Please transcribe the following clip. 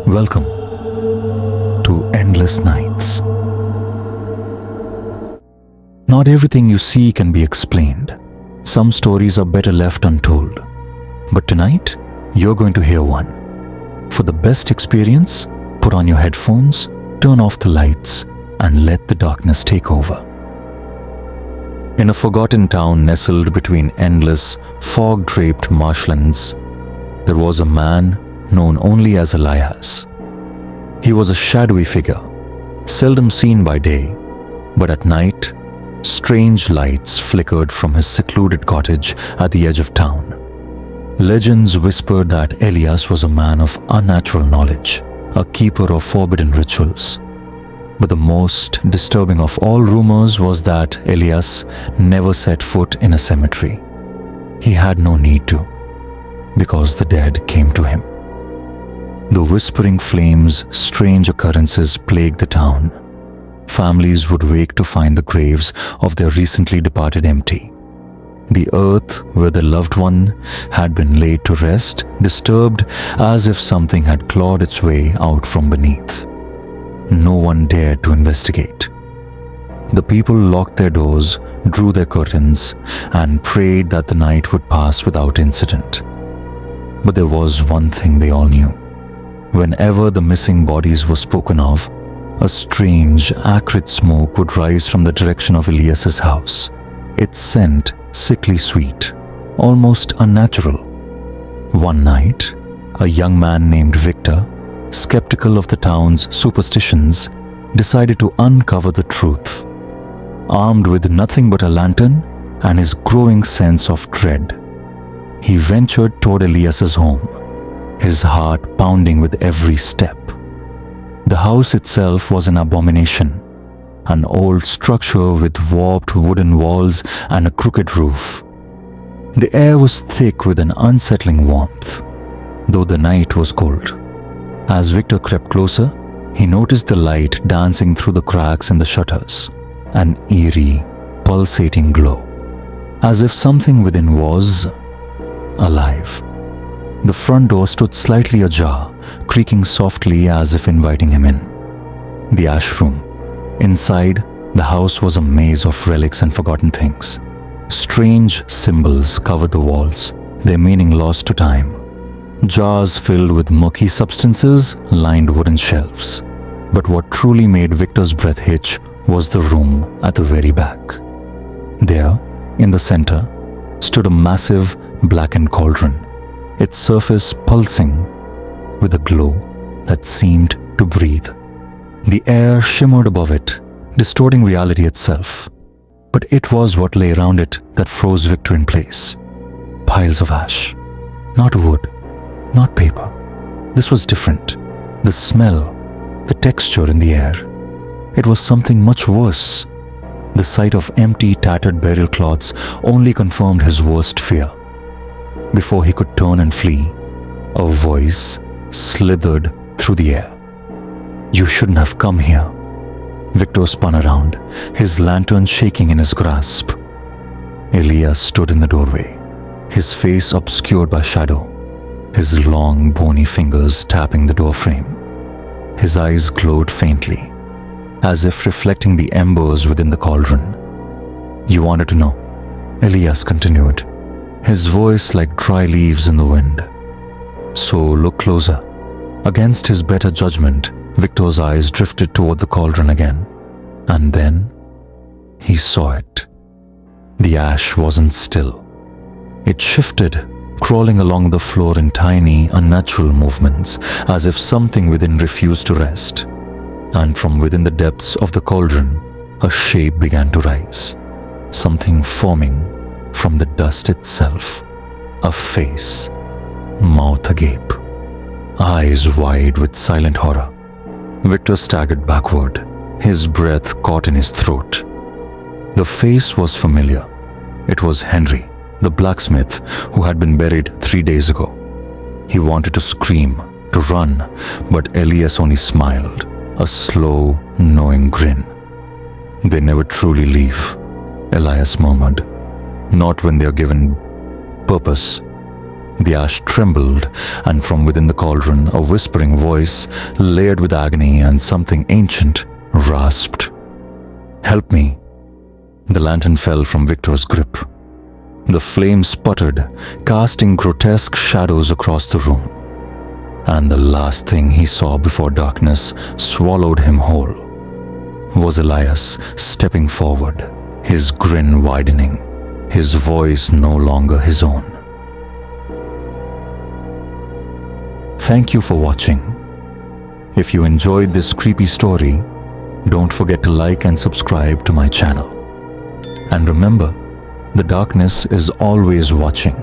Welcome to Endless Nights. Not everything you see can be explained. Some stories are better left untold. But tonight, you're going to hear one. For the best experience, put on your headphones, turn off the lights, and let the darkness take over. In a forgotten town nestled between endless, fog-draped marshlands, there was a man known only as Elias. He was a shadowy figure, seldom seen by day, but at night, strange lights flickered from his secluded cottage at the edge of town. Legends whispered that Elias was a man of unnatural knowledge, a keeper of forbidden rituals. But the most disturbing of all rumors was that Elias never set foot in a cemetery. He had no need to, because the dead came to him. The whispering flames, strange occurrences plagued the town. Families would wake to find the graves of their recently departed empty. The earth where the loved one had been laid to rest disturbed as if something had clawed its way out from beneath. No one dared to investigate. The people locked their doors, drew their curtains, and prayed that the night would pass without incident. But there was one thing they all knew. Whenever the missing bodies were spoken of, a strange, acrid smoke would rise from the direction of Elias's house. Its scent sickly sweet, almost unnatural. One night, a young man named Victor, skeptical of the town's superstitions, decided to uncover the truth. Armed with nothing but a lantern and his growing sense of dread, he ventured toward Elias's home, his heart pounding with every step. The house itself was an abomination, an old structure with warped wooden walls and a crooked roof. The air was thick with an unsettling warmth, though the night was cold. As Victor crept closer, he noticed the light dancing through the cracks in the shutters, an eerie, pulsating glow, as if something within was alive. The front door stood slightly ajar, creaking softly as if inviting him in. The ash room. Inside, the house was a maze of relics and forgotten things. Strange symbols covered the walls, their meaning lost to time. Jars filled with murky substances lined wooden shelves. But what truly made Victor's breath hitch was the room at the very back. There, in the center, stood a massive, blackened cauldron, its surface pulsing with a glow that seemed to breathe. The air shimmered above it, distorting reality itself. But it was what lay around it that froze Victor in place. Piles of ash. Not wood, not paper. This was different. The smell, the texture in the air. It was something much worse. The sight of empty, tattered burial cloths only confirmed his worst fear. Before he could turn and flee, a voice slithered through the air. "You shouldn't have come here." Victor spun around, his lantern shaking in his grasp. Elias stood in the doorway, his face obscured by shadow, his long, bony fingers tapping the doorframe. His eyes glowed faintly, as if reflecting the embers within the cauldron. "You wanted to know," Elias continued, his voice like dry leaves in the wind. "So look closer." Against his better judgment, Victor's eyes drifted toward the cauldron again, and then he saw it. The ash wasn't still. It shifted, crawling along the floor in tiny, unnatural movements, as if something within refused to rest. And from within the depths of the cauldron, a shape began to rise, something forming from the dust itself. A face, mouth agape, eyes wide with silent horror. Victor staggered backward, his breath caught in his throat. The face was familiar. It was Henry, the blacksmith who had been buried 3 days ago. He wanted to scream, to run, but Elias only smiled, a slow, knowing grin. "They never truly leave," Elias murmured. "Not when they are given purpose." The ash trembled, and from within the cauldron, a whispering voice, layered with agony and something ancient, rasped, "Help me." The lantern fell from Victor's grip. The flame sputtered, casting grotesque shadows across the room. And the last thing he saw before darkness swallowed him whole was Elias stepping forward, his grin widening, his voice no longer his own. Thank you for watching. If you enjoyed this creepy story, don't forget to like and subscribe to my channel. And remember, the darkness is always watching.